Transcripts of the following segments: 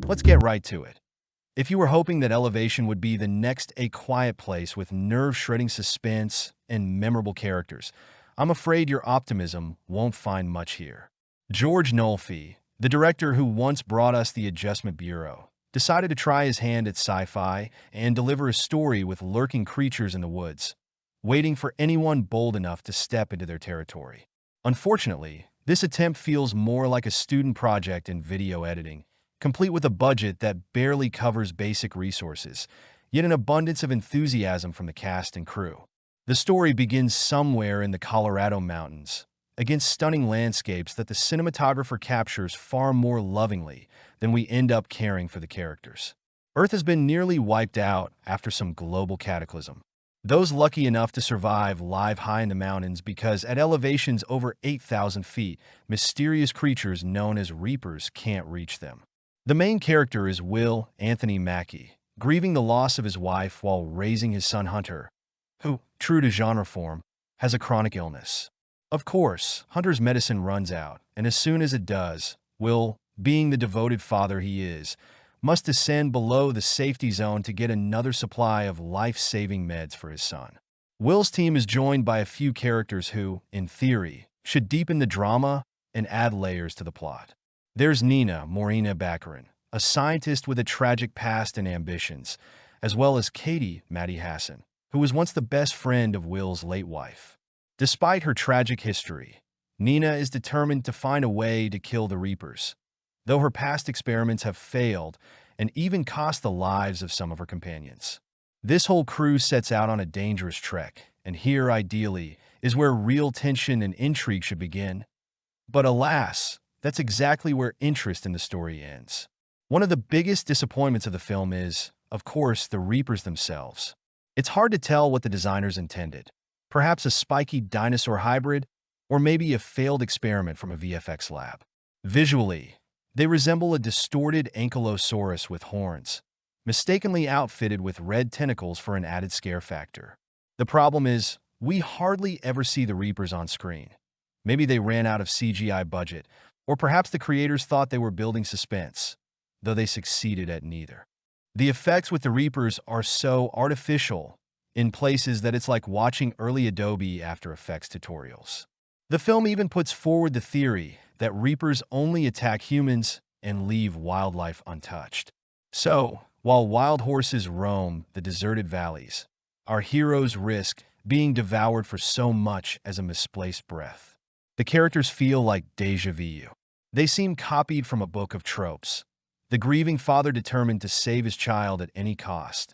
Let's get right to it. If you were hoping that Elevation would be the next A Quiet Place with nerve-shredding suspense and memorable characters, I'm afraid your optimism won't find much here. George Nolfi, the director who once brought us The Adjustment Bureau, decided to try his hand at sci-fi and deliver a story with lurking creatures in the woods, waiting for anyone bold enough to step into their territory. Unfortunately, this attempt feels more like a student project in video editing, complete with a budget that barely covers basic resources, yet an abundance of enthusiasm from the cast and crew. The story begins somewhere in the Colorado mountains, against stunning landscapes that the cinematographer captures far more lovingly than we end up caring for the characters. Earth has been nearly wiped out after some global cataclysm. Those lucky enough to survive live high in the mountains because at elevations over 8,000 feet, mysterious creatures known as Reapers can't reach them. The main character is Will Anthony Mackie, grieving the loss of his wife while raising his son Hunter, who, true to genre form, has a chronic illness. Of course, Hunter's medicine runs out, and as soon as it does, Will, being the devoted father he is, must descend below the safety zone to get another supply of life-saving meds for his son. Will's team is joined by a few characters who, in theory, should deepen the drama and add layers to the plot. There's Nina Morena Baccarin, a scientist with a tragic past and ambitions, as well as Katie Maddie Hassan, who was once the best friend of Will's late wife. Despite her tragic history, Nina is determined to find a way to kill the Reapers, though her past experiments have failed and even cost the lives of some of her companions. This whole crew sets out on a dangerous trek, and here, ideally, is where real tension and intrigue should begin. But alas, that's exactly where interest in the story ends. One of the biggest disappointments of the film is, of course, the Reapers themselves. It's hard to tell what the designers intended. Perhaps a spiky dinosaur hybrid, or maybe a failed experiment from a VFX lab. Visually, they resemble a distorted ankylosaurus with horns, mistakenly outfitted with red tentacles for an added scare factor. The problem is, we hardly ever see the Reapers on screen. Maybe they ran out of CGI budget, or perhaps the creators thought they were building suspense, though they succeeded at neither. The effects with the Reapers are so artificial in places that it's like watching early Adobe After Effects tutorials. The film even puts forward the theory that Reapers only attack humans and leave wildlife untouched. So, while wild horses roam the deserted valleys, our heroes risk being devoured for so much as a misplaced breath. The characters feel like déjà vu. They seem copied from a book of tropes. The grieving father determined to save his child at any cost.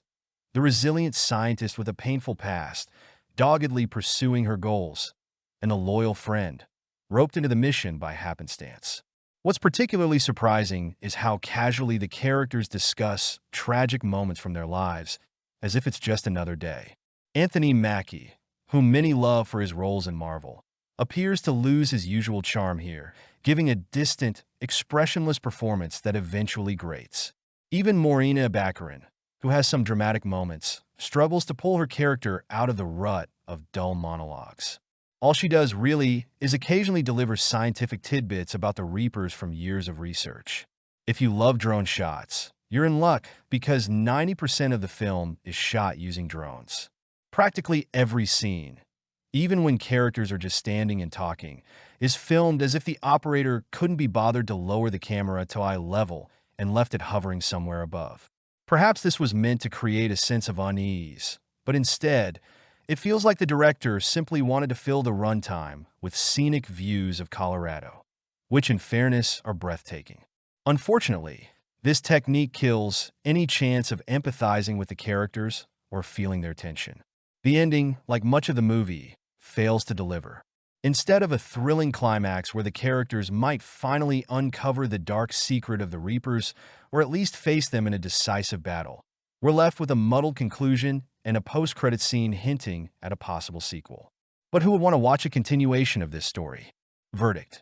The resilient scientist with a painful past, doggedly pursuing her goals. And a loyal friend, roped into the mission by happenstance. What's particularly surprising is how casually the characters discuss tragic moments from their lives, as if it's just another day. Anthony Mackie, whom many love for his roles in Marvel, appears to lose his usual charm here, giving a distant, expressionless performance that eventually grates. Even Morena Baccarin, who has some dramatic moments, struggles to pull her character out of the rut of dull monologues. All she does really is occasionally deliver scientific tidbits about the Reapers from years of research. If you love drone shots, you're in luck because 90% of the film is shot using drones. Practically every scene, even when characters are just standing and talking, is filmed as if the operator couldn't be bothered to lower the camera to eye level and left it hovering somewhere above. Perhaps this was meant to create a sense of unease, but instead, it feels like the director simply wanted to fill the runtime with scenic views of Colorado, which in fairness are breathtaking. Unfortunately, this technique kills any chance of empathizing with the characters or feeling their tension. The ending, like much of the movie, fails to deliver. Instead of a thrilling climax where the characters might finally uncover the dark secret of the Reapers or at least face them in a decisive battle, we're left with a muddled conclusion and a post-credit scene hinting at a possible sequel. But who would want to watch a continuation of this story? Verdict: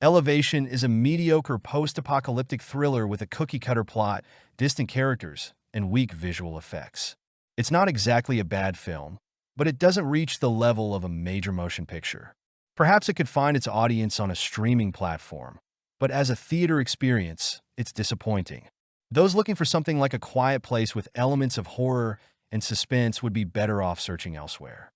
Elevation is a mediocre post-apocalyptic thriller with a cookie-cutter plot, distant characters, and weak visual effects. It's not exactly a bad film, but it doesn't reach the level of a major motion picture. Perhaps it could find its audience on a streaming platform, but as a theater experience, it's disappointing. Those looking for something like A Quiet Place with elements of horror and suspense would be better off searching elsewhere.